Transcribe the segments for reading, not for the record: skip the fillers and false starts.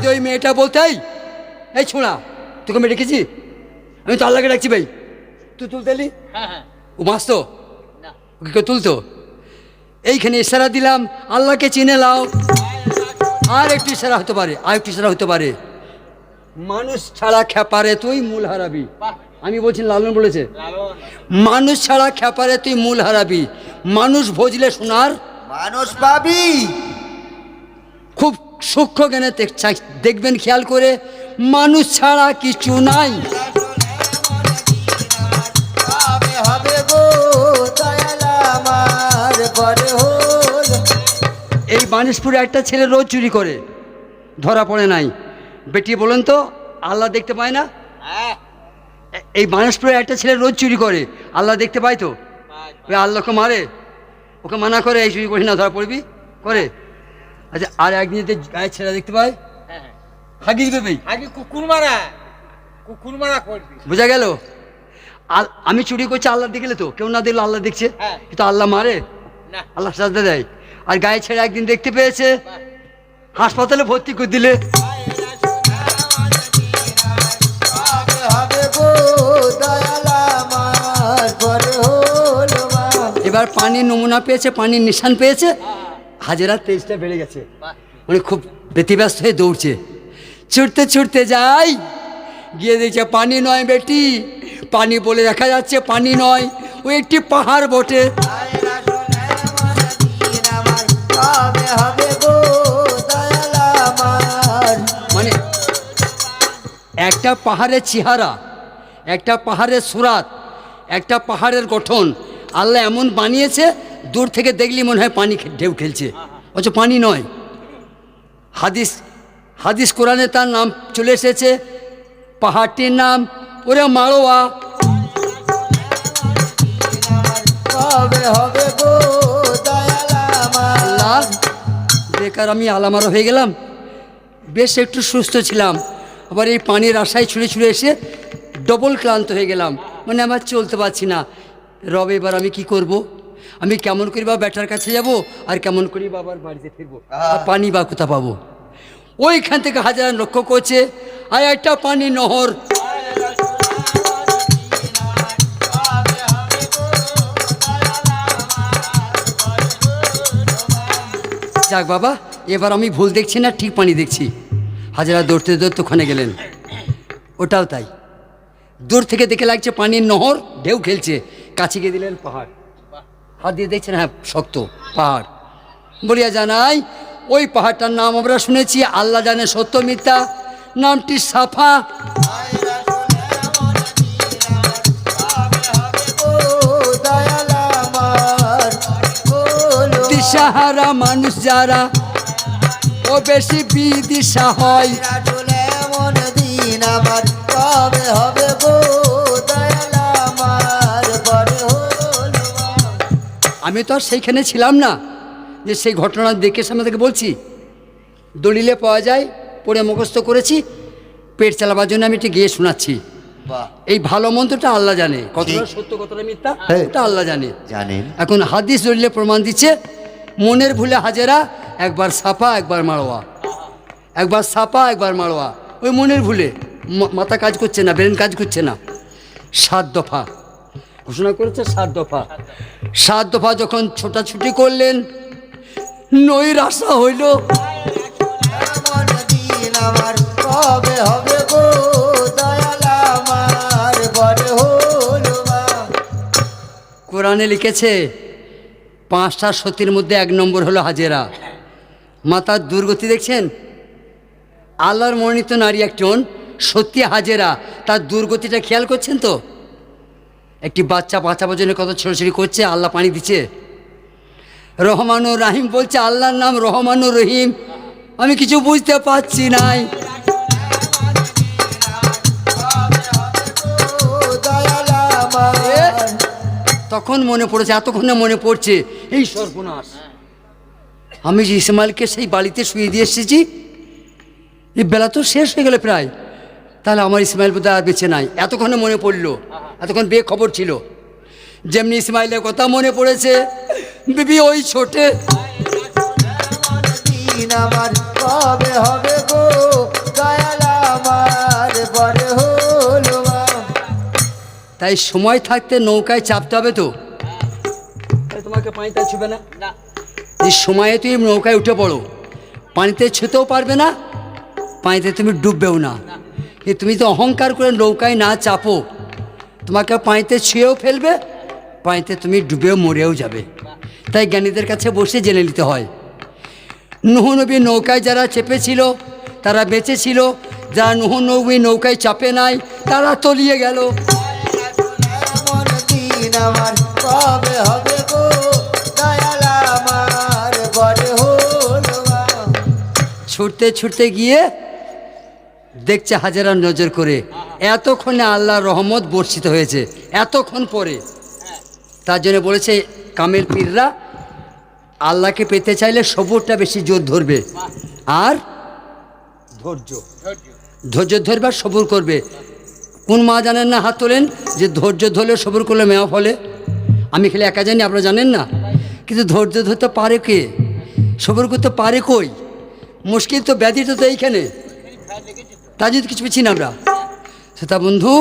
দিয়ে ওই মেয়েটা বলতে, এই ছোঁড়া, তোকে আমি রেখেছি, আমি তো আল্লাহকে ডাকছি ভাই, তুই তুলতে এলি? ও মাসতো, ওকে কেউ তুলতো? এইখানে ইশারা দিলাম, আল্লাহকে চিনে লাও। আর একটু ইশারা হতে পারে, আর একটু ইশারা হতে পারে, মানুষ ছাড়া খ্যাপারে তুই মূল হারাবি। আমি বলছি, লালন বলেছে, মানুষ ছাড়া খ্যাপারে তুই মূল হারাবি, মানুষ ভজলে শোনার মানুষ পাবি। খুব সূক্ষ্ম জ্ঞানে দেখবেন, খেয়াল করে, মানুষ ছাড়া কিছু নাই। হবে গো দয়াল আমার পরে হল। এই বানেশপুরে একটা ছেলে রোজ চুরি করে, ধরা পড়ে নাই। বেটি বলেন তো, আল্লাহ দেখতে পায় না? এই বানেশপুরে একটা ছেলে রোজ চুরি করে, আল্লাহ দেখতে পায় তো? ওই আল্লাহকে মারে, ওকে মানা করে, এই চুরি করি না, ধরা পড়বি করে। আচ্ছা, আর একদিন যদি গায়ে ছেলে দেখতে পায়, হাগি দিবে ভাই, কুকুর মারা করবি। বোঝা গেল? আমি চুরি করছি, আল্লাহ দেখলে তো, কেউ না দেখলে আল্লাহ দেখছে, কিন্তু আল্লাহ মারে, আল্লাহ সাজা দেয়। আর গায়ে ছেড়ে একদিন দেখতে পেয়েছে, হাসপাতালে ভর্তি করে দিলে। এবার পানির নমুনা পেয়েছে, পানির নিশান পেয়েছে, হাজেরার তেজটা বেড়ে গেছে, মানে খুব ব্যতিব্যস্ত হয়ে দৌড়ছে। ছুটতে ছুটতে যাই, গিয়ে দেখছে পানি নয় বেটি, পানি বলে দেখা যাচ্ছে পানি নয়, ওই একটি পাহাড় বটে। মানে একটা পাহাড়ের চেহারা, একটা পাহাড়ের সুরাত, একটা পাহাড়ের গঠন আল্লাহ এমন বানিয়েছে, দূর থেকে দেখলি মনে হয় পানি ঢেউ খেলছে, অথচ পানি নয়। হাদিস কোরআনে তার নাম চলে এসেছে, পাহাড়টির নাম ওরে মারোয়া। আল্লাহ, বেকার আমি আলামারো হয়ে গেলাম, বেশ একটু সুস্থ ছিলাম, আবার এই পানির আশায় ছুঁড়ে ছুঁড়ে এসে ডবল ক্লান্ত হয়ে গেলাম, মানে আমার চলতে পারছি না। রব, এবার আমি কি করব? আমি কেমন করি বা ব্যাটার কাছে যাব, আর কেমন করি বা আবার বাড়িতে ফিরবো, আর পানি বা কোথা পাবো? ওইখান থেকে হাজার লক্ষ্য করছে, আর একটা পানি নহর। যাক বাবা, এবার আমি ভুল দেখছি না, ঠিক পানি দেখছি। হাজারা দৌড়তে দৌড়তে ওখানে গেলেন, ওটাও তাই, দূর থেকে দেখে লাগছে পানির নহর, ঢেউ খেলছে। কাছে গিয়ে দিলেন পাহাড়, হাত দিয়ে দেখছেন, হ্যাঁ শক্ত পাহাড়। বলিয়া জানাই, ওই পাহাড়টার নাম আমরা শুনেছি, আল্লাহ জানে সত্য মিথ্যা, নামটি সাফা। দিশাহারা মানুষ যারা, ও বেশি বিদিশা হয়। আমি তো আর সেইখানে ছিলাম না যে সেই ঘটনা দেখে আপনাদেরকে বলছি, দলিলে পাওয়া যায়, পড়ে মুখস্থ করেছি, পেট চালাবার জন্য আমি একটু গিয়ে শোনাচ্ছি। এই ভালো মন্ত্রটা আল্লাহ জানে, কতটা সত্য কতটা মিথ্যা ওটা আল্লাহ জানে। এখন হাদিস দলিলে প্রমাণ দিচ্ছে, মনের ভুলে হাজেরা একবার সাফা একবার মারোয়া, একবার সাফা একবার মারোয়া, ওই মনের ভুলে, মাথা কাজ করছে না, ব্রেন কাজ করছে না। 7 দফা ঘোষণা করেছে, 7 দফা। 7 দফা যখন ছোটাছুটি করলেন, নৈরাশা হইল। কোরআনে লিখেছে, 5টা সতীর মধ্যে 1 নম্বর হলো হাজেরা। মাতার দুর্গতি দেখছেন? আল্লাহর মনোনীত নারী একজন, সত্যি হাজেরা, তার দুর্গতিটা খেয়াল করছেন তো? একটি বাচ্চা বাঁচাবার জন্য কত ছোড়াছড়ি করছে, আল্লাহ পানি দিচ্ছে। রহমানুর রাহিম বলছে, আল্লাহর নাম রহমানুর রহিম, আমি কিছু বুঝতে পারছি নাই। তখন মনে পড়েছে, এতক্ষণে মনে পড়ছে, এই সর্বনাশ, আমি যে ইসমাইলকে সেই বাড়িতে শুয়ে দিয়ে এসেছি, এই বেলা তো শেষ হয়ে গেল প্রায়, তাহলে আমার ইসমাইল বোধহয় আর বেঁচে নাই। এতক্ষণে মনে পড়লো, এতক্ষণ বেখবর ছিল। যেমনি ইসমাইলের কথা মনে পড়েছে, বিবি ওই ছোটে। তাই সময় থাকতে নৌকায় চাপতে হবে তো। তাই তোমাকে পানিতে ছুবে না, না এই সময়ে তুমি নৌকায় উঠে পড়ো, পানিতে ছুতেও পারবে না, পানিতে তুমি ডুববেও না। কিন্তু তুমি তো অহংকার করে নৌকায় না চাপো, তোমাকে পানিতে ছুঁয়েও ফেলবে, পানিতে তুমি ডুবেও মরেও যাবে। তাই জ্ঞানীদের কাছে বসে জেনে নিতে হয়। নূহ নবী নৌকায় যারা চেপেছিল তারা বেঁচে ছিল, যারা নূহ নবী নৌকায় চাপে নাই তারা তলিয়ে গেল। এমন দিন আমার কবে হবে গো দয়াল আমার পরে হলো মা। ছুটতে ছুটতে গিয়ে দেখছে হাজেরা নজর করে, এতক্ষণে আল্লাহর রহমত বর্ষিত হয়েছে, এতক্ষণ পরে। তার জন্য বলেছে কামেল পীররা, আল্লাহকে পেতে চাইলে সবুরটা বেশি জোর ধরবে, আর ধৈর্য ধৈর্য ধরবে আর সবুর করবে। কোন মা জানেন না? হাত তোলেন যে ধৈর্য ধরলে সবুর করলে মেয়া ফলে। আমি খেলে একা জানি, আপনারা জানেন না। কিন্তু ধৈর্য ধরতে পারে কে? সবুর করতে পারে কই? মুশকিল তো ব্যাধিটা তো এইখানে, তা যদি কিছু পিছি না আমরা। সেটা বন্ধু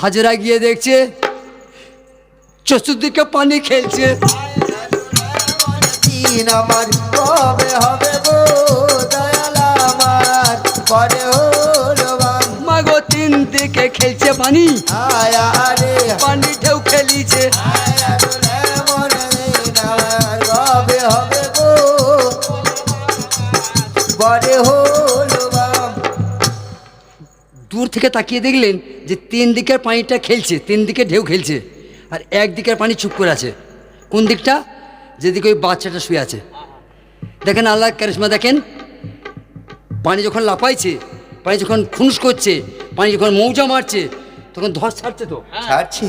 হাজরা গিয়ে দেখছে চতুর্দিকে পানি খেলছে। এমন দিন আমার কবে হবে গো দয়াল আমার পরে হলো মা। মাগো তিন দিকে খেলছে পানি, আয়া রে পানি ঢেউ খেলিছে। এমন দিন আমার কবে হবে গো পরে হলো মা। দূর থেকে তাকিয়ে দেখলেন যে তিন দিকের পানিটা খেলছে, তিন দিকে ঢেউ খেলছে, আর একদিকের পানি চুপ করে আছে। কোন দিকটা? যেদিকে ওই বাচ্চাটা শুয়ে আছে। দেখেন আল্লাহ কারিশমা, দেখেন পানি যখন লাফাইছে, পানি যখন ফুঁস করছে, পানি যখন মৌজা মারছে, তখন ধস ছাড়ছে তো। ছাড়ছি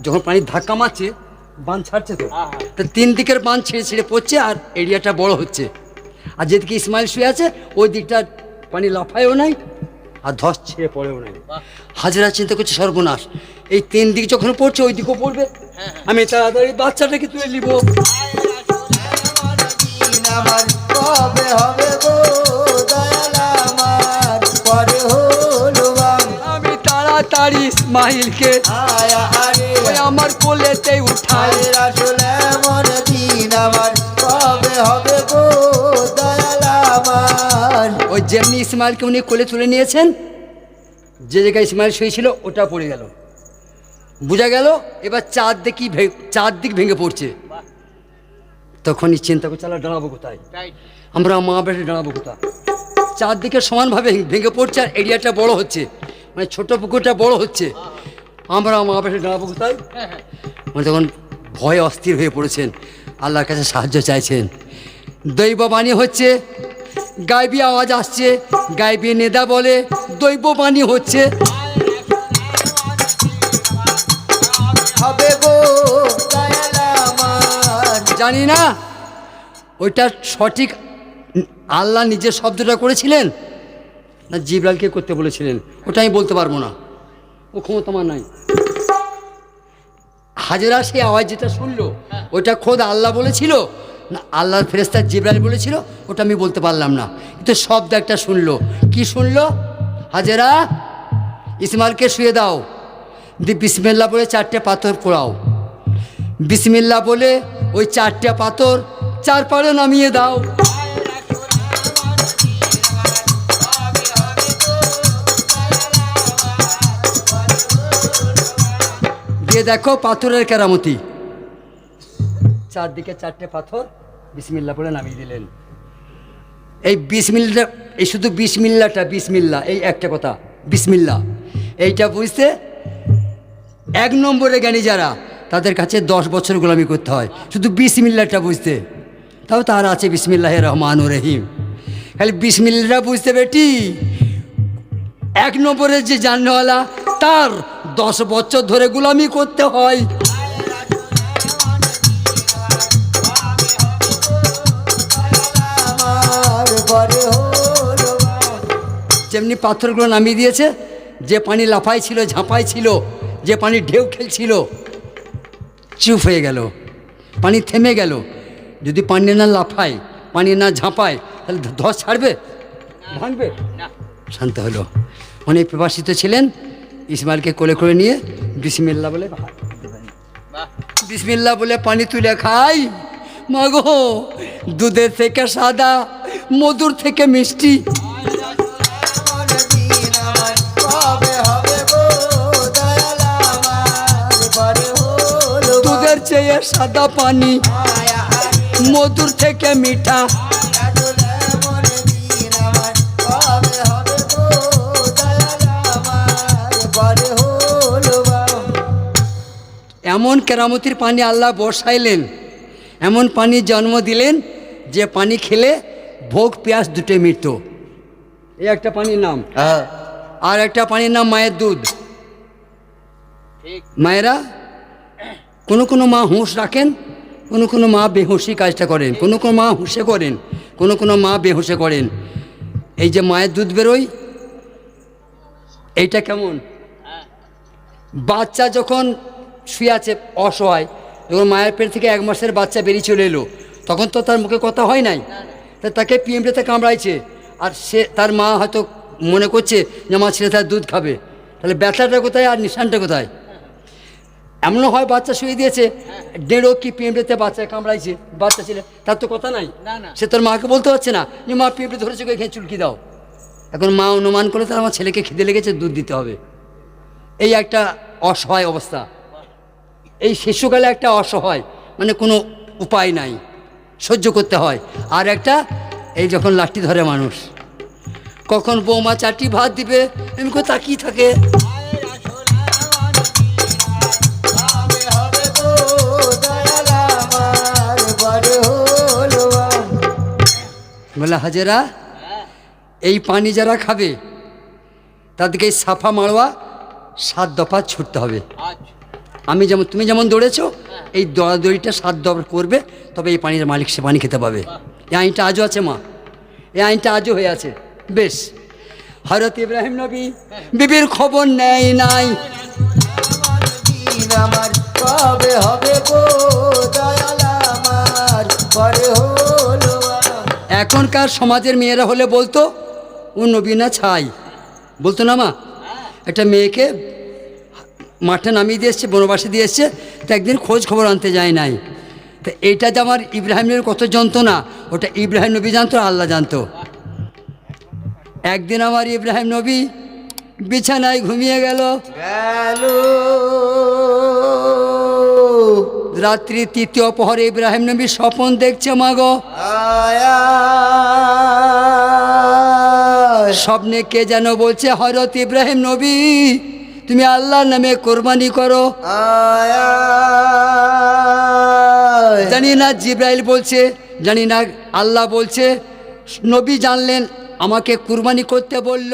যখন পানি ধাক্কা মারছে বাঁধ ছাড়ছে তো। তা তিন দিকের বাঁধ ছিঁড়ে ছিঁড়ে পড়ছে আর এরিয়াটা বড় হচ্ছে। আর যেদিকে ইসমাইল শুয়ে আছে ওই দিকটা পানি লাফায়ও নাই আর ধস ছিঁড়ে পড়েও নাই। হাজরা চিন্তা করছে সর্বনাশ, এই তিন দিক যখন পড়ছে ওই দিকেও পড়বে, আমি তাড়াতাড়ি বাচ্চাটাকে তুলে নিব। দিন আমার কবে হবে গো দয়াল আমার পরে হলো মা। আমি তাড়াতাড়ি ইসমাইলকে আয়া রে ওই আমার কোলেতেই উঠাই। আসলে এমন দিন আমার কবে হবে গো দয়াল আমার। ওই যেমনি ইসমাইলকে উনি কোলে তুলে নিয়েছেন, যে জায়গায় ইসমাইল শুয়েছিল ওটা পড়ে গেল। বোঝা গেল এবার চারদিক ভেঙে পড়ছে। তখনই চিন্তা করছে আল্লাহ দাঁড়াবো কোথায়, তাই আমরা মা বেটে দাঁড়াবো কোথায়? চারদিকে সমানভাবে ভেঙে পড়ছে আর এরিয়াটা বড় হচ্ছে, মানে ছোট পুকুরটা বড় হচ্ছে, আমরা মা বেটে দাঁড়াবো কোথায়? মানে তখন ভয়ে অস্থির হয়ে পড়েছেন, আল্লাহর কাছে সাহায্য চাইছেন। দৈব বাণী হচ্ছে, গাইবি আওয়াজ আসছে, গাইবি নেদা বলে দৈব বাণী হচ্ছে। হবে গো দয়াল আমার। জানি না ওইটা সঠিক আল্লাহ নিজের শব্দটা করেছিলেন না জিবরাইলকে করতে বলেছিলেন, ওটা আমি বলতে পারবো না, ও ক্ষমতা আমার নাই। হাজেরা সেই আওয়াজ যেটা শুনলো ওটা খোদ আল্লাহ বলেছিল না আল্লাহর ফেরেশতা জিবরাইল বলেছিল, ওটা আমি বলতে পারলাম না। কিন্তু শব্দ একটা শুনলো। কি শুনলো? হাজেরা ইসমাইলকে শুয়ে দাও, বিসমিল্লাহ বলে চারটে পাথর পোড়াও, বিসমিল্লাহ বলে ওই চারটে পাথর চার পাড়ে নামিয়ে দাও। গিয়ে দেখো পাথরের কেরামতি, চারদিকে চারটে পাথর বিসমিল্লাহ বলে নামিয়ে দিলেন। এই বিসমিল্লা, এই শুধু বিসমিল্লাটা, বিসমিল্লা এই একটা কথা, বিসমিল্লা এইটা বুঝতে এক নম্বরে জ্ঞানী যারা তাদের কাছে 10 বছর গোলামি করতে হয় শুধু বিসমিল্লাটা বুঝতে। তাও তার আছে বিসমিল্লাহির রহমানির রহিম, খালি বিসমিল্লাটা বুঝতে বেটি এক নম্বরের যে জাননেওয়ালা তার 10 বছর ধরে গোলামি করতে হয়। আমার পরে হলো মা। যেমনি পাথরগুলো নামিয়ে দিয়েছে, যে পানি লাফাই ছিল ঝাঁপাই ছিল, যে পানি ঢেউ খেলছিল চুপ হয়ে গেল, পানি থেমে গেল। যদি পানি না লাফায়, পানি না ঝাঁপায়, তাহলে ধস ছাড়বে, ভাঙবে না। শান্ত হলো। অনেক প্রবাসিত ছিলেন, ইসমাইলকে কোলে করে নিয়ে বিসমিল্লাহ বলে বাহ বিসমিল্লাহ বলে পানি তুলে খাই। মাগো, দুধের থেকে সাদা, মধুর থেকে মিষ্টি, এমন দিন আমার কবে হবে গো দয়াল আমার পরে হলো দুধের চেয়ে সাদা পানি, মায়া মধুর থেকে মিঠা। এমন দিন আমার কবে হবে গো দয়াল আমার পরে হলো এমন কেরামতির পানি আল্লাহ বসাইলেন, এমন পানি জন্ম দিলেন যে পানি খেলে ভোগ পেঁয়াজ দুটো মৃত্যু। এই একটা পানির নাম। আর একটা পানির নাম মায়ের দুধ। ঠিক মায়েরা, কোনো কোনো মা হুঁশ রাখেন, কোনো কোনো মা বেহুঁশি কাজটা করেন, কোনো কোনো মা হুঁশে করেন, কোনো কোনো মা বেহুঁশে করেন। এই যে মায়ের দুধ বেরোয়, এইটা কেমন? বাচ্চা যখন শুয়ে আছে অসহায়, যখন মায়ের পেট থেকে 1 মাসের বাচ্চা বেরিয়ে চলে এলো, তখন তো তার মুখে কথা হয় নাই, তা তাকে পিএমটাতে কামড়াইছে, আর সে তার মা হয়তো মনে করছে যে আমার ছেলে তার দুধ খাবে, তাহলে ব্যথাটা কোথায় আর নিশানটা কোথায়? এমনও হয় বাচ্চা শুয়ে দিয়েছে, ডেড়ো কি পিএমটাতে বাচ্চা কামড়াইছে, বাচ্চা ছেলে, তার তো কথা নাই, না, না। সে তোর মাকে বলতে পারছে না যে মা পিএমটা ধরেছে, এখানে চুলকি দাও। এখন মা অনুমান করে তার আমার ছেলেকে খিদে লেগেছে, দুধ দিতে হবে। এই একটা অসহায় অবস্থা, এই শিশুকালে একটা অসহায়, মানে কোনো উপায় নাই, সহ্য করতে হয়। আর একটা এই যখন লাঠি ধরে মানুষ, কখন বৌমা 4টি ভাত দিবে এমনি তাকিয়ে থাকে। কবে হবে গো দয়াল আমার পরে হলো বলে হাজেরা, এই পানি যারা খাবে তাদেরকে এই সাফা মারোয়া 7 দফা ছুটতে হবে। আচ্ছা আমি যেমন, তুমি যেমন দৌড়েছো, এই দৌড়াদৌড়িটা 7 দফা করবে, তবে এই পানির মালিক সে পানি খেতে পাবে। এই আইনটা আজও আছে মা, এই আইনটা আজও হয়ে আছে। বেশ, হযরত ইব্রাহিম নবী বিবির খবর নেয় নাই। দিন আমার কবে হবে গো দয়াল আমার পরে হলো এখনকার সমাজের মেয়েরা হলে বলতো ও নবী না ছাই, বলতো না মা? একটা মেয়েকে মাঠে নামিয়ে দিয়ে এসছে, বনবাসে দিয়ে এসছে, তো একদিন খোঁজ খবর আনতে যায় নাই। তো এইটা যে আমার ইব্রাহিমের কত যন্ত্রণা, ওটা ইব্রাহিম নবী জানতো, আল্লাহ জানতো। একদিন আমার ইব্রাহিম নবী বিছানায় ঘুমিয়ে গেল, গেল রাত্রি 3য় প্রহরে ইব্রাহিম নবী স্বপন দেখছে। মাগো, আয়া স্বপ্নে কে যেন বলছে, হযরত ইব্রাহিম নবী তুমি আল্লাহর নামে কোরবানি করো। আয়া জানি না জিব্রাইল বলছে, জানি না আল্লাহ বলছে, নবী জানলেন আমাকে কুরবানি করতে বলল।